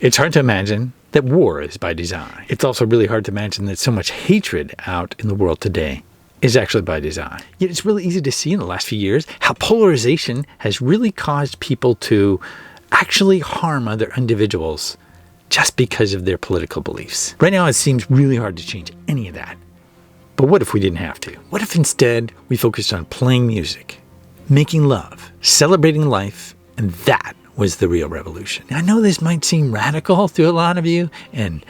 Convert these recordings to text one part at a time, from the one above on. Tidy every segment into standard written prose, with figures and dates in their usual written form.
It's hard to imagine that war is by design. It's also really hard to imagine that so much hatred out in the world today is actually by design. Yet it's really easy to see in the last few years how polarization has really caused people to actually harm other individuals just because of their political beliefs. Right now, it seems really hard to change any of that. But what if we didn't have to? What if instead we focused on playing music, making love, celebrating life, and that was the real revolution? I know this might seem radical to a lot of you and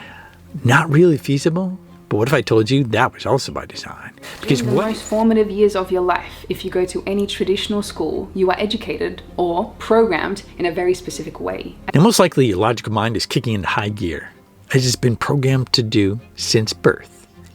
not really feasible, but what if I told you that was also by design? Because in the most formative years of your life, if you go to any traditional school, you are educated or programmed in a very specific way. And most likely your logical mind is kicking into high gear, as it's been programmed to do since birth.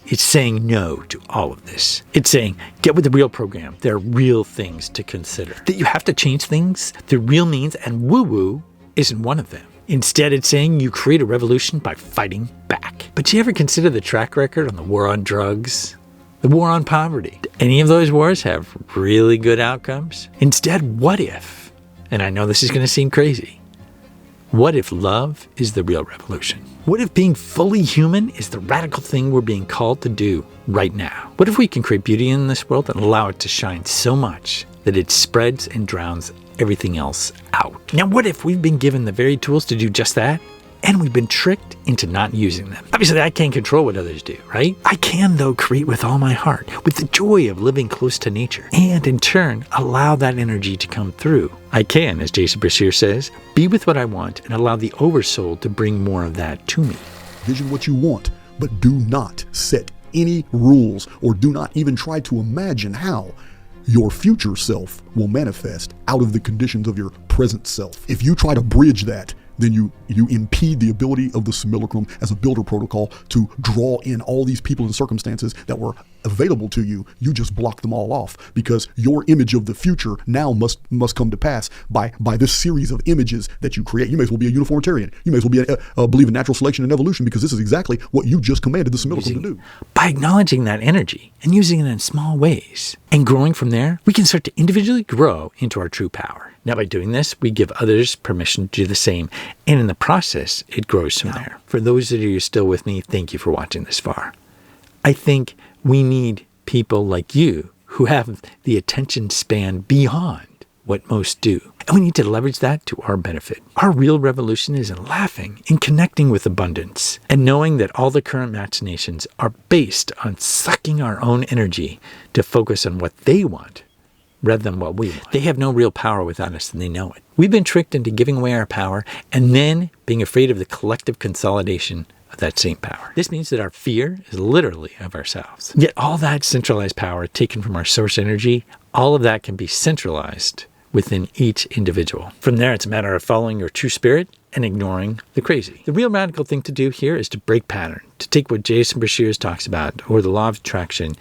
It's saying no to all of this. It's saying, get with the real program. There are real things to consider. That you have to change things through real means, and woo-woo isn't one of them. Instead, it's saying you create a revolution by fighting back. But do you ever consider the track record on the war on drugs, the war on poverty? Do any of those wars have really good outcomes? Instead, what if, and I know this is going to seem crazy, what if love is the real revolution? What if being fully human is the radical thing we're being called to do right now? What if we can create beauty in this world and allow it to shine so much that it spreads and drowns everything else out? Now, what if we've been given the very tools to do just that, and we've been tricked into not using them? Obviously, I can't control what others do, right? I can, though, create with all my heart, with the joy of living close to nature, and in turn, allow that energy to come through. I can, as Jason Brashear says, be with what I want and allow the oversoul to bring more of that to me. Vision what you want, but do not set any rules, or do not even try to imagine how your future self will manifest out of the conditions of your present self. If you try to bridge that, then you impede the ability of the simulacrum as a builder protocol to draw in all these people and circumstances that were available to you. You just block them all off, because your image of the future now must come to pass by this series of images that you create. You may as well be a uniformitarian. You may as well be believe in natural selection and evolution, because this is exactly what you just commanded the simulacrum to do. By acknowledging that energy and using it in small ways and growing from there, we can start to individually grow into our true power. Now, by doing this, we give others permission to do the same, and in the process, it grows from there. For those of you who are still with me, thank you for watching this far. I think we need people like you who have the attention span beyond what most do, and we need to leverage that to our benefit. Our real revolution is in laughing, in connecting with abundance, and knowing that all the current machinations are based on sucking our own energy to focus on what they want rather than what we want. They have no real power without us, and they know it. We've been tricked into giving away our power and then being afraid of the collective consolidation of that same power. This means that our fear is literally of ourselves. Yet all that centralized power taken from our source energy, all of that can be centralized within each individual. From there, it's a matter of following your true spirit and ignoring the crazy. The real radical thing to do here is to break pattern, to take what Jason Brashear talks about, or the law of attraction,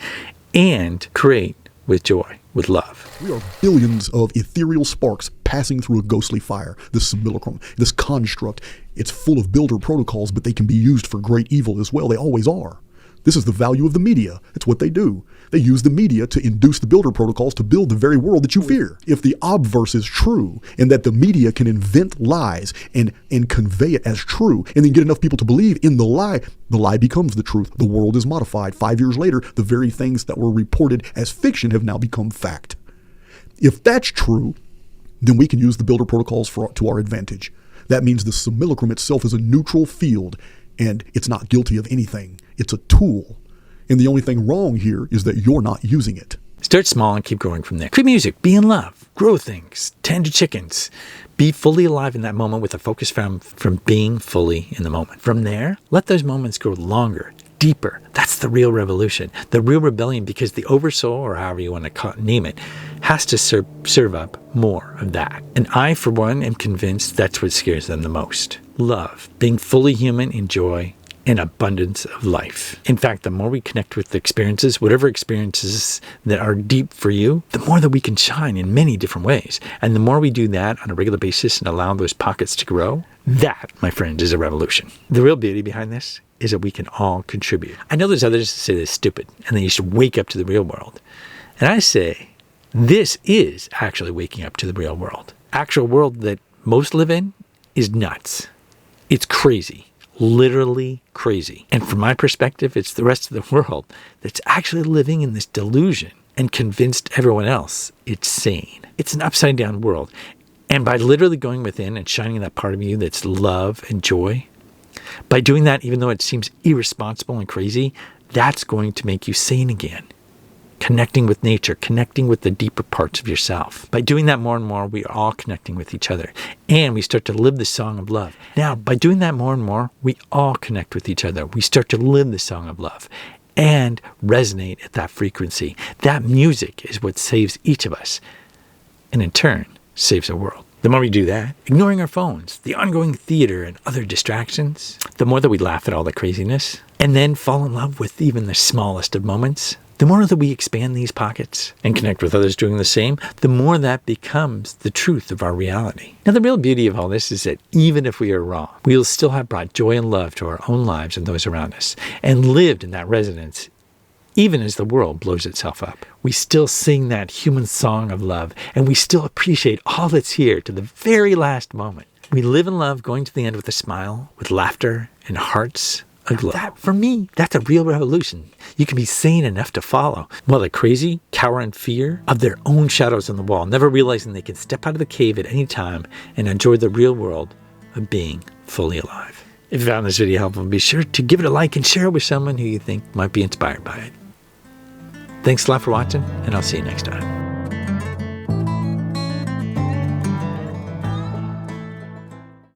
and create with joy, with love. We are billions of ethereal sparks passing through a ghostly fire. This simulacrum, this construct, it's full of builder protocols, but they can be used for great evil as well. They always are. This is the value of the media. It's what they do. They use the media to induce the builder protocols to build the very world that you fear. If the obverse is true, and that the media can invent lies and convey it as true, and then get enough people to believe in the lie becomes the truth. The world is modified. 5 years later, the very things that were reported as fiction have now become fact. If that's true, then we can use the builder protocols to our advantage. That means the simulacrum itself is a neutral field, and it's not guilty of anything. It's a tool. And the only thing wrong here is that you're not using it. Start small and keep growing from there. Create music, be in love, grow things, tend to chickens. Be fully alive in that moment with a focus from being fully in the moment. From there, let those moments grow longer, deeper. That's the real revolution, the real rebellion, because the oversoul, or however you want to name it, has to serve up more of that. And I, for one, am convinced that's what scares them the most. Love, being fully human in joy and abundance of life. In fact, the more we connect with the experiences, whatever experiences that are deep for you, the more that we can shine in many different ways. And the more we do that on a regular basis and allow those pockets to grow, that, my friend, is a revolution. The real beauty behind this is that we can all contribute. I know there's others that say this is stupid and that you should wake up to the real world. And I say, this is actually waking up to the real world. Actual world that most live in is nuts. It's crazy. Literally crazy. And from my perspective, it's the rest of the world that's actually living in this delusion and convinced everyone else it's sane. It's an upside down world. And by literally going within and shining that part of you that's love and joy, by doing that, even though it seems irresponsible and crazy, that's going to make you sane again. Connecting with nature, connecting with the deeper parts of yourself. By doing that more and more, we are all connecting with each other. And we start to live the song of love. Now, by doing that more and more, we all connect with each other. We start to live the song of love and resonate at that frequency. That music is what saves each of us. And in turn, saves the world. The more we do that, ignoring our phones, the ongoing theater and other distractions, the more that we laugh at all the craziness, and then fall in love with even the smallest of moments, the more that we expand these pockets and connect with others doing the same, the more that becomes the truth of our reality. Now, the real beauty of all this is that even if we are wrong, we will still have brought joy and love to our own lives and those around us, and lived in that resonance even as the world blows itself up. We still sing that human song of love, and we still appreciate all that's here to the very last moment. We live in love, going to the end with a smile, with laughter and hearts aglow. That, for me, that's a real revolution. You can be sane enough to follow, while the crazy cower in fear of their own shadows on the wall, never realizing they can step out of the cave at any time and enjoy the real world of being fully alive. If you found this video helpful, be sure to give it a like and share it with someone who you think might be inspired by it. Thanks a lot for watching, and I'll see you next time.